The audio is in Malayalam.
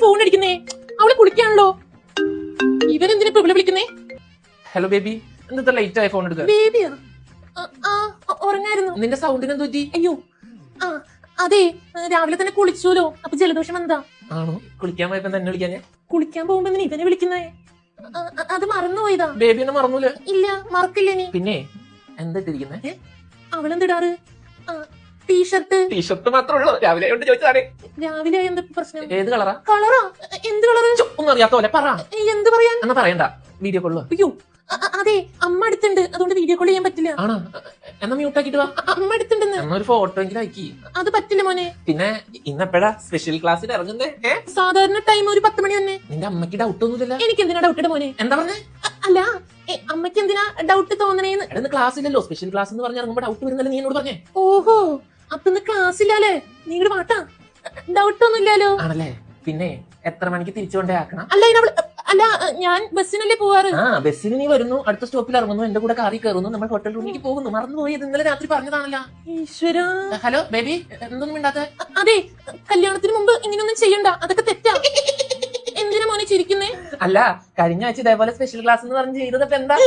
ഫോൺ അടിക്കുന്നേ? അവള് കുളിക്കാണല്ലോ. ഇവരെന്തിനാ ഇപ്പൊ ഇവിടെ വിളിക്കുന്നേ? ഹലോ ബേബി, എന്താ ലേറ്റ് ആയി ഫോൺ എടുക്കുക? ബേബിയാ? ഉറങ്ങായിരുന്നു. നിന്റെ സൗണ്ടിന് എന്ത് പറ്റി? അയ്യോ അതെ, രാവിലെ തന്നെ കുളിച്ചോലോ, അപ്പൊ ജലദോഷം എന്താ? ആണോ? കുളിക്കാൻ പോയപ്പോ തന്നെ വിളിക്കാൻ? കുളിക്കാൻ പോകുമ്പോ ഇവനെ വിളിക്കുന്നേ? അത് മറന്നുപോയതാ. ബേബി എന്നെ മറന്നൂല? ഇല്ല, മറക്കില്ല നീ. പിന്നെ എന്താ ഇട്ടിരിക്കുന്നേ? അവളെന്തിടാറ്? ടീഷർട്ട്. ടീഷർട്ട് മാത്രമേ രാവിലെ കൊണ്ട് ചോദിച്ചതാണ്. രാവിലെ എന്താ പ്രശ്നം? ഏത് കളറാ? കളറാ? എന്ത് കളറ്? ഒന്നും അറിയാത്ത പോലെ പറ. എന്ത് പറയാൻ? എന്നാ പറയണ്ട, വീഡിയോ കോളോ? അയ്യോ അതെ, അമ്മ അടുത്തുണ്ട്, അതുകൊണ്ട് വീഡിയോ കോൾ ചെയ്യാൻ പറ്റില്ല. ആണോ? എന്നാ മ്യൂട്ടാക്കിട്ട് വാ. അമ്മ അടുത്തുണ്ടെന്ന്. എന്നൊരു ഫോട്ടോ എങ്കിലും അയക്കി. അത് പറ്റില്ല മോനെ. പിന്നെ ഇന്നെപ്പോഴാ സ്പെഷ്യൽ ക്ലാസ്സിൽ ഇറങ്ങുന്നേ? സാധാരണ ടൈം ഒരു 10 മണി തന്നെ. നിന്റെ അമ്മയ്ക്ക് ഡൗട്ട് ഒന്നുമില്ലല്ലോ? എനിക്ക് എന്തിനാ ഡൗട്ട് ഇട മോനെ? എന്താ പറഞ്ഞേ? അല്ല, അമ്മയ്ക്ക് എന്തിനാ ഡൗട്ട് തോന്നണേന്ന്. ഇന്ന് ക്ലാസ് ഇല്ലല്ലോ, സ്പെഷ്യൽ ക്ലാസ് എന്ന് പറഞ്ഞ ഇറങ്ങുമ്പോ ഡൗട്ട് വരുന്നല്ലേ നീ എന്നോട് പറഞ്ഞേ? ഓഹോ, അപ്പൊ ഇന്ന് ക്ലാസ് ഇല്ലാലേ? നീ ഇവിടെ വാട്ടാ, ഡൗട്ട് ഒന്നും ഇല്ലാലോ? ആണല്ലേ? പിന്നെ എത്ര മണിക്ക് തിരിച്ചുകൊണ്ടേ ആക്കണം? അല്ല, ഞാൻ ബസ്സിനല്ലേ പോവാറ്. ബസ്സിന് നീ വരുന്നു, അടുത്ത സ്റ്റോപ്പിൽ ഇറങ്ങുന്നു, എന്റെ കൂടെ കാറിൽ കയറുന്നു, നമ്മൾ ഹോട്ടൽ റൂമിലേക്ക് പോകുന്നു. മറന്നുപോയത് ഇന്നലെ രാത്രി പറഞ്ഞതാണല്ലോ. ഈശ്വരാ. ഹലോ ബേബി, എന്തൊന്നും ഇണ്ടാത്ത? അതെ, കല്യാണത്തിന് മുമ്പ് ഇങ്ങനെയൊന്നും ചെയ്യണ്ട, അതൊക്കെ തെറ്റാ. എന്തിനാ മോനെ ചിരിക്കുന്നേ? അല്ല, കഴിഞ്ഞ ആഴ്ച ഇതേപോലെ സ്പെഷ്യൽ ക്ലാസ് എന്ന് പറഞ്ഞ് ചെയ്തത് എന്താ?